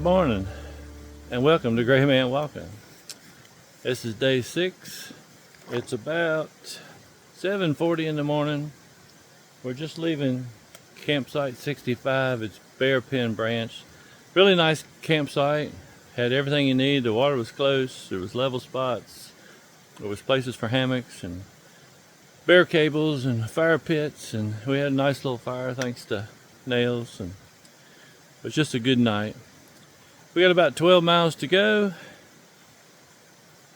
Good morning and welcome to Gray Man Walking. This is day 6. It's about 7:40 in the morning. We're just leaving campsite 65. It's Bear Pen Branch. Really nice campsite. Had everything you need. The water was close. There was level spots. There was places for hammocks and bear cables and fire pits, and we had a nice little fire thanks to nails, and it was just a good night. We got about 12 miles to go,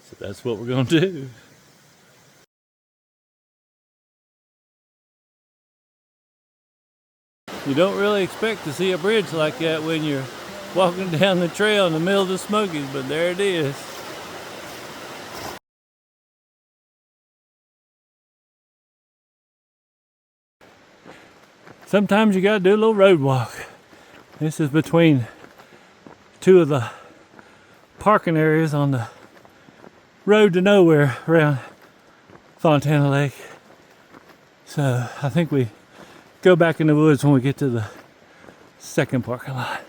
so that's what we're going to do. You don't really expect to see a bridge like that when you're walking down the trail in the middle of the Smokeys, but there it is. Sometimes you gotta do a little road walk. This is between two of the parking areas on the road to nowhere around Fontana Lake. So I think we go back in the woods when we get to the second parking lot.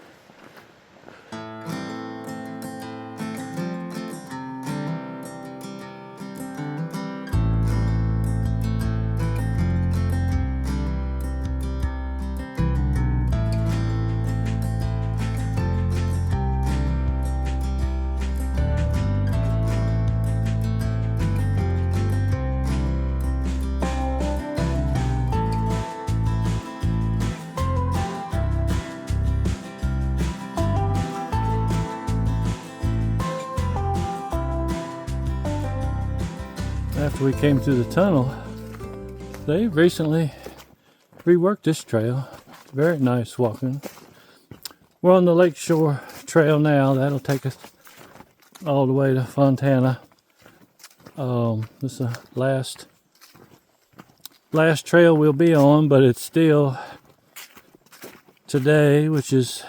After we came through the tunnel, they recently reworked this trail. Very nice walking. We're on the Lakeshore trail now. That'll take us all the way to Fontana. This is the last trail we'll be on, but it's still today, which is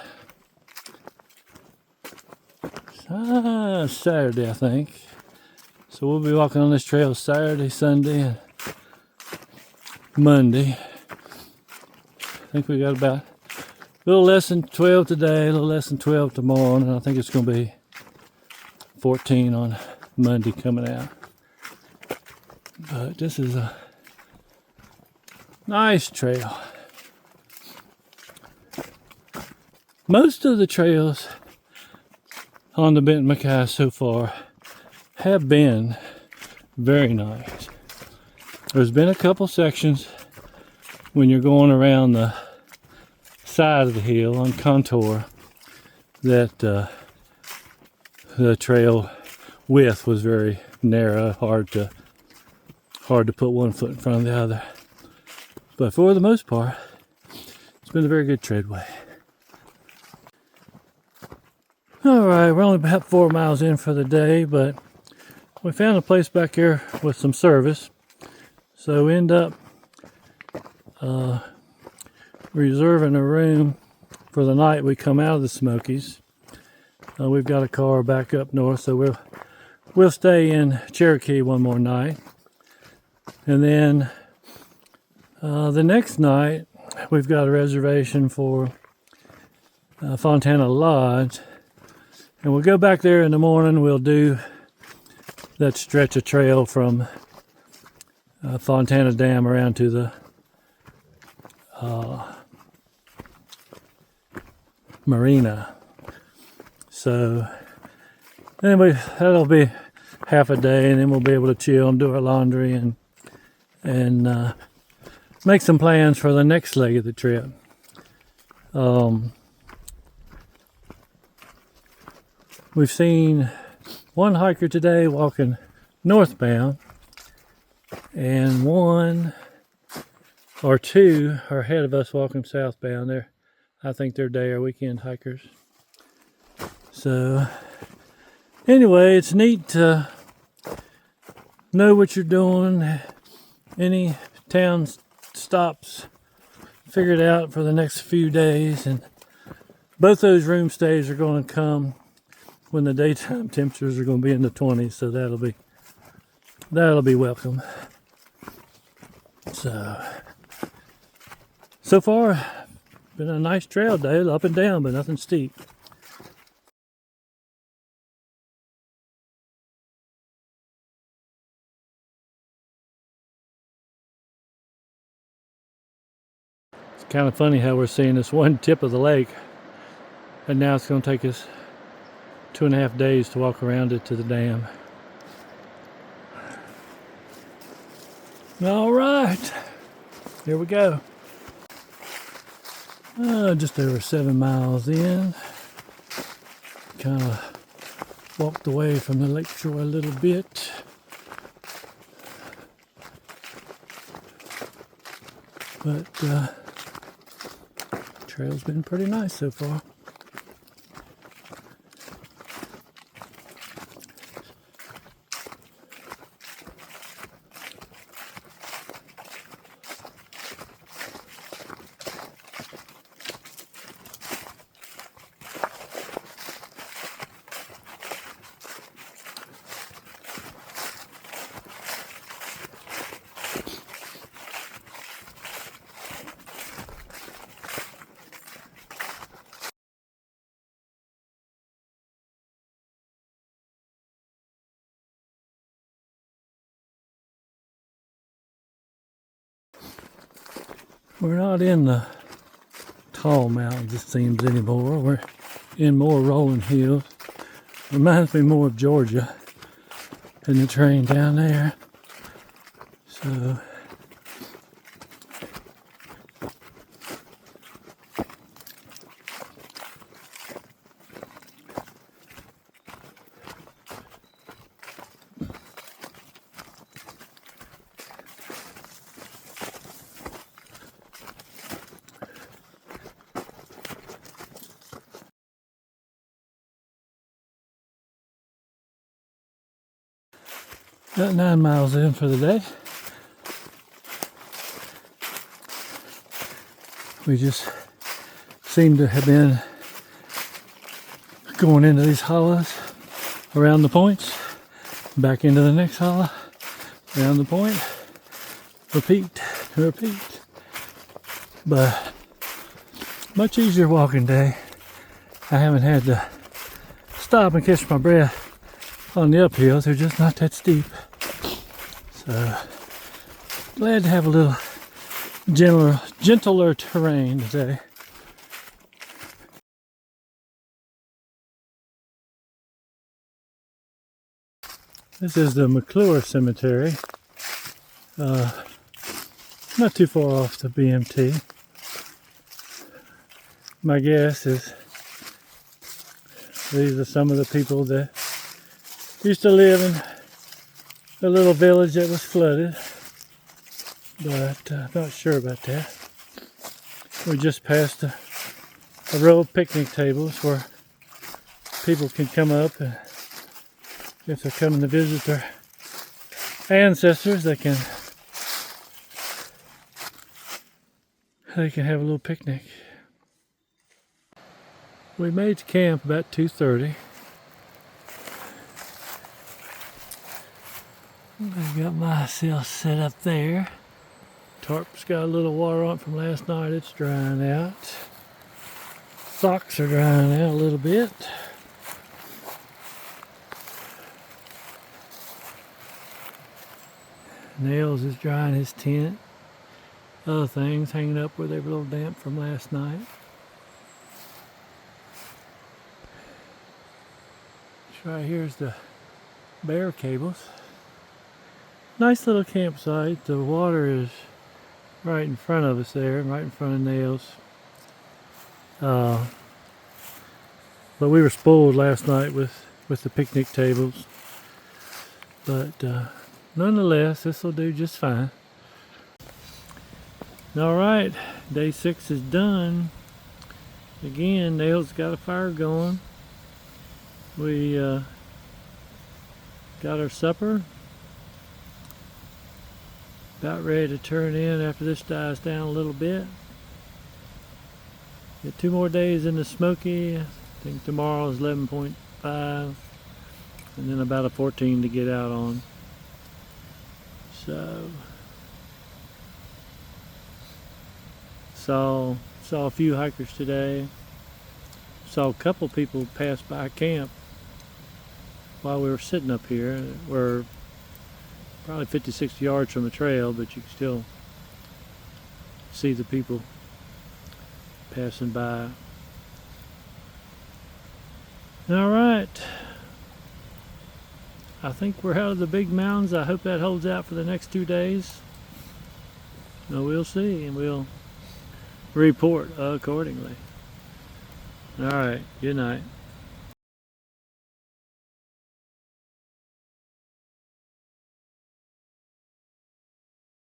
Saturday, I think. So we'll be walking on this trail Saturday, Sunday, and Monday. I think we got about a little less than 12 today, a little less than 12 tomorrow, and I think it's going to be 14 on Monday coming out. But this is a nice trail. Most of the trails on the Benton McClure so far have been very nice. There's been a couple sections when you're going around the side of the hill on contour that the trail width was very narrow, hard to put one foot in front of the other. But for the most part, it's been a very good treadway. All right, we're only about 4 miles in for the day, but we found a place back here with some service, so we end up reserving a room for the night we come out of the Smokeys. We've got a car back up north, so we'll stay in Cherokee one more night, and then the next night we've got a reservation for Fontana Lodge, and we'll go back there in the morning. We'll do that stretch of trail from Fontana Dam around to the marina. So anyway, that'll be half a day, and then we'll be able to chill and do our laundry and make some plans for the next leg of the trip. We've seen one hiker today walking northbound, and one or two are ahead of us walking southbound. I think they're day or weekend hikers. So anyway, it's neat to know what you're doing. Any town stops figured out for the next few days, and both those room stays are going to come when the daytime temperatures are going to be in the 20s, so that'll be welcome. So far, been a nice trail day, up and down, but nothing steep. kind of funny how we're seeing this one tip of the lake, and now it's going to take us 2.5 days to walk around it to the dam. All right, here we go. Just over 7 miles in. Kind of walked away from the Lakeshore a little bit. But trail's been pretty nice so far. We're not in the tall mountains, it seems, anymore. We're in more rolling hills. Reminds me more of Georgia than the train down there. So about 9 miles in for the day. We just seem to have been going into these hollows around the points, back into the next hollow, around the point, repeat, repeat. But much easier walking day. I haven't had to stop and catch my breath on the uphills. They're just not that steep. So glad to have a little gentler terrain today. This is the McClure cemetery. Not too far off the BMT. My guess is these are some of the people that used to live in a little village that was flooded, but not sure about that. We just passed a row of picnic tables where people can come up, and if they're coming to visit their ancestors, they can have a little picnic. We made camp about 2:30. I got myself set up there. Tarp's got a little water on it from last night. It's drying out. Socks are drying out a little bit. Nails is drying his tent. Other things hanging up where they were a little damp from last night. Right here's the bear cables. Nice little campsite. The water is right in front of us there, right in front of Nails. But we were spoiled last night with the picnic tables. But nonetheless, this will do just fine. Alright, day 6 is done. Again, Nails got a fire going. We got our supper. About ready to turn in after this dies down a little bit. Got 2 more days in the Smoky. I think tomorrow is 11.5. And then about a 14 to get out on. So saw a few hikers today. Saw a couple people pass by camp while we were sitting up here. We're probably 50, 60 yards from the trail, but you can still see the people passing by. All right. I think we're out of the big mountains. I hope that holds out for the next 2 days. Well, we'll see, and we'll report accordingly. All right. Good night.